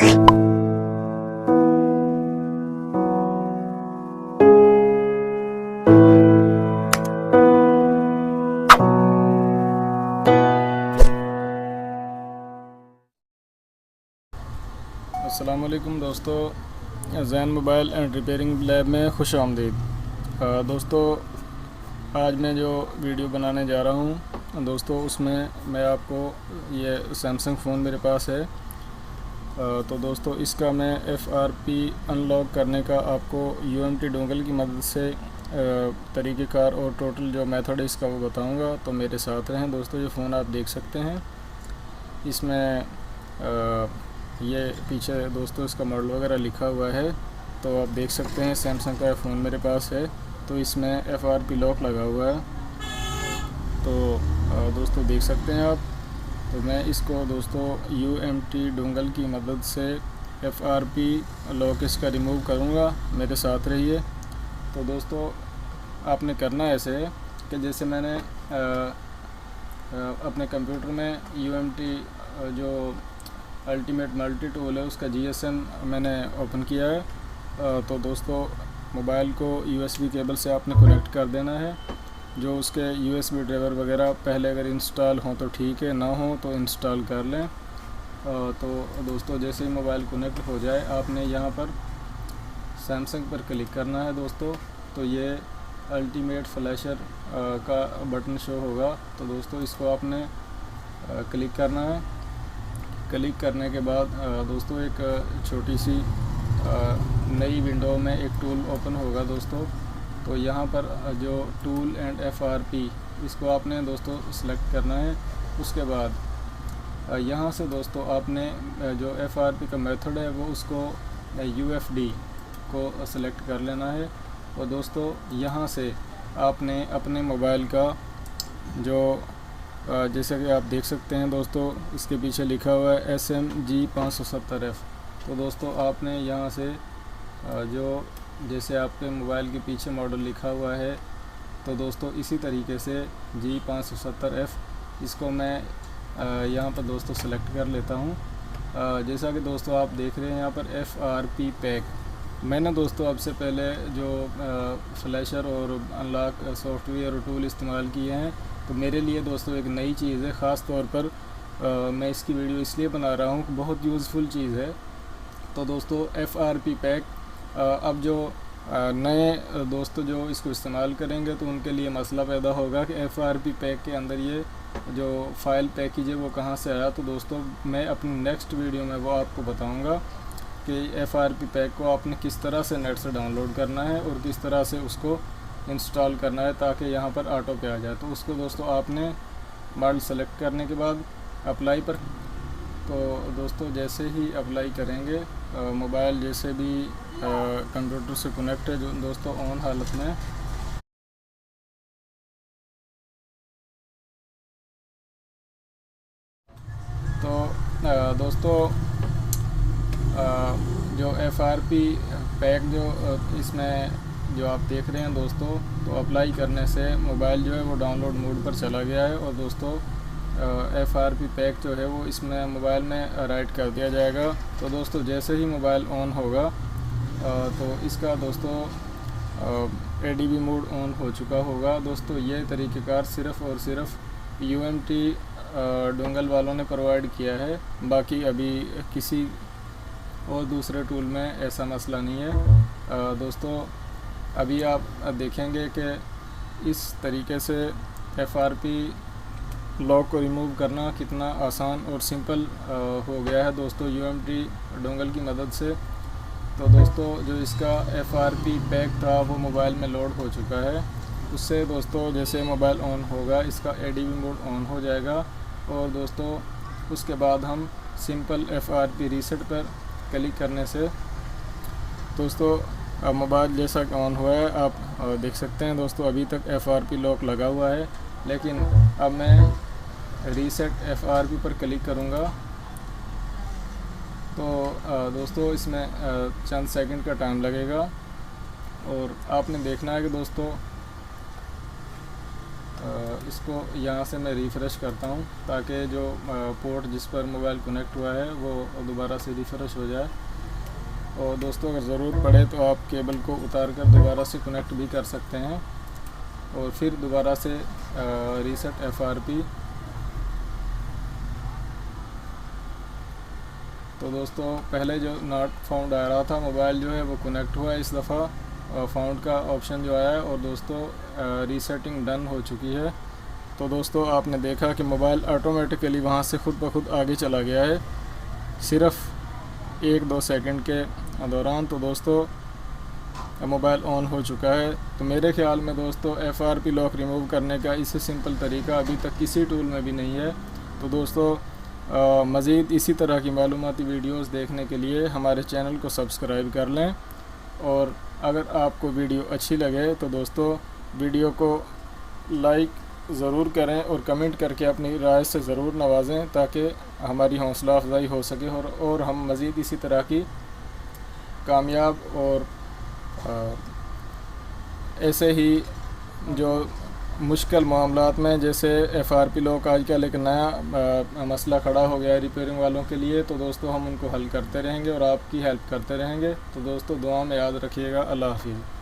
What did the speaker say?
अस्सलामुअलैकुम दोस्तों, Jain mobile and repairing lab में खुश आमदीद। दोस्तों, आज मैं जो वीडियो बनाने जा रहा हूँ दोस्तों, उसमें मैं आपको ये सैमसंग फ़ोन मेरे पास है। तो दोस्तों, इसका मैं FRP अनलॉक करने का आपको UMT डोंगल की मदद से तरीक़ेकार और टोटल जो मेथड है इसका वो बताऊँगा। तो मेरे साथ रहें दोस्तों। ये फ़ोन आप देख सकते हैं, इसमें ये पीछे दोस्तों इसका मॉडल वगैरह लिखा हुआ है। तो आप देख सकते हैं सैमसंग का फ़ोन मेरे पास है, तो इसमें FRP लॉक लगा हुआ है। तो दोस्तों देख सकते हैं आप। तो मैं इसको दोस्तों UMT डोंगल की मदद से FRP लॉक इसका रिमूव करूँगा। मेरे साथ रहिए। तो दोस्तों, आपने करना ऐसे है कि जैसे मैंने अपने कंप्यूटर में UMT जो अल्टीमेट मल्टी टूल है उसका GSM मैंने ओपन किया है। तो दोस्तों, मोबाइल को USB केबल से आपने कनेक्ट कर देना है। जो उसके USB ड्राइवर वगैरह पहले अगर इंस्टॉल हों तो ठीक है, ना हो तो इंस्टॉल कर लें। तो दोस्तों, जैसे ही मोबाइल कनेक्ट हो जाए आपने यहाँ पर सैमसंग पर क्लिक करना है दोस्तों। तो ये अल्टीमेट फ्लैशर का बटन शो होगा। तो दोस्तों, इसको आपने क्लिक करना है। क्लिक करने के बाद दोस्तों एक छोटी सी नई विंडो में एक टूल ओपन होगा दोस्तों। तो यहाँ पर जो टूल एंड FRP इसको आपने दोस्तों सेलेक्ट करना है। उसके बाद यहाँ से दोस्तों आपने जो FRP का मेथड है वो उसको UFD को सेलेक्ट कर लेना है। और दोस्तों, यहाँ से आपने अपने मोबाइल का जो जैसे कि आप देख सकते हैं दोस्तों, इसके पीछे लिखा हुआ है SMG 570F। तो दोस्तों, आपने यहाँ से जो जैसे आपके मोबाइल के पीछे मॉडल लिखा हुआ है, तो दोस्तों इसी तरीके से G570F इसको मैं यहाँ पर दोस्तों सेलेक्ट कर लेता हूँ। जैसा कि दोस्तों आप देख रहे हैं यहाँ पर FRP पैक मैंने दोस्तों अब से पहले जो फ्लैशर और अनलॉक सॉफ्टवेयर और टूल इस्तेमाल किए हैं, तो मेरे लिए दोस्तों एक नई चीज़ है। ख़ास तौर पर मैं इसकी वीडियो इसलिए बना रहा हूँ कि बहुत यूज़फुल चीज़ है। तो दोस्तों FRP पैक अब जो नए दोस्तों जो इसको इस्तेमाल करेंगे तो उनके लिए मसला पैदा होगा कि FRP पैक के अंदर ये जो फ़ाइल पैकेज है वो कहाँ से आया। तो दोस्तों, मैं अपनी नेक्स्ट वीडियो में वो आपको बताऊँगा कि FRP पैक को आपने किस तरह से नेट से डाउनलोड करना है और किस तरह से उसको इंस्टॉल करना है ताकि यहाँ पर ऑटो पे आ जाए। तो उसको दोस्तों आपने मॉडल सेलेक्ट करने के बाद अप्लाई पर, तो दोस्तों जैसे ही अप्लाई करेंगे मोबाइल जैसे भी कंप्यूटर से कनेक्ट है जो दोस्तों ऑन हालत में, तो दोस्तों जो FRP पैक जो इसमें जो आप देख रहे हैं दोस्तों, तो अप्लाई करने से मोबाइल जो है वो डाउनलोड मोड पर चला गया है। और दोस्तों FRP पैक जो है वो इसमें मोबाइल में राइट कर दिया जाएगा। तो दोस्तों जैसे ही मोबाइल ऑन होगा तो इसका दोस्तों ADB मोड ऑन हो चुका होगा। दोस्तों, ये तरीक़ेकार सिर्फ़ और सिर्फ UMT डोंगल वालों ने प्रोवाइड किया है। बाकी अभी किसी और दूसरे टूल में ऐसा मसला नहीं है। दोस्तों, अभी आप देखेंगे कि इस तरीके से FRP लॉक को रिमूव करना कितना आसान और सिंपल हो गया है दोस्तों UMT डोंगल की मदद से। तो दोस्तों, जो इसका FRP पैक था वो मोबाइल में लोड हो चुका है। उससे दोस्तों जैसे मोबाइल ऑन होगा इसका ADB मोड ऑन हो जाएगा। और दोस्तों उसके बाद हम सिंपल FRP रीसेट पर क्लिक करने से दोस्तों अब मोबाइल जैसा ऑन हुआ है आप देख सकते हैं दोस्तों। अभी तक FRP लॉक लगा हुआ है, लेकिन अब मैं रीसेट FRP पर क्लिक करूँगा तो दोस्तों इसमें चंद सेकंड का टाइम लगेगा। और आपने देखना है कि दोस्तों इसको यहाँ से मैं रिफ़्रेश करता हूँ ताकि जो पोर्ट जिस पर मोबाइल कनेक्ट हुआ है वो दोबारा से रिफ़्रेश हो जाए। और दोस्तों अगर ज़रूरत पड़े तो आप केबल को उतार कर दोबारा से कनेक्ट भी कर सकते हैं और फिर दोबारा से रीसेट FRP। तो दोस्तों पहले जो नॉट फाउंड आ रहा था, मोबाइल जो है वो कनेक्ट हुआ, इस दफ़ा फाउंड का ऑप्शन जो आया है और दोस्तों रीसेटिंग डन हो चुकी है। तो दोस्तों आपने देखा कि मोबाइल ऑटोमेटिकली वहाँ से ख़ुद ब खुद आगे चला गया है सिर्फ़ 1-2 सेकंड के दौरान। तो दोस्तों मोबाइल ऑन हो चुका है। तो मेरे ख़्याल में दोस्तों FRP लॉक रिमूव करने का इससे सिंपल तरीका अभी तक किसी टूल में भी नहीं है। तो दोस्तों मज़ीद इसी तरह की मालूमाती वीडियोस देखने के लिए हमारे चैनल को सब्सक्राइब कर लें और अगर आपको वीडियो अच्छी लगे तो दोस्तों वीडियो को लाइक ज़रूर करें और कमेंट करके अपनी राय से ज़रूर नवाजें ताकि हमारी हौसला अफजाई हो सके और हम मज़ीद इसी तरह की कामयाब और ऐसे ही जो मुश्किल मामलात में, जैसे FRP लॉक आजकल एक नया मसला खड़ा हो गया है रिपेयरिंग वालों के लिए, तो दोस्तों हम उनको हल करते रहेंगे और आपकी हेल्प करते रहेंगे। तो दोस्तों दुआ में याद रखिएगा। अल्लाह हाफिज़।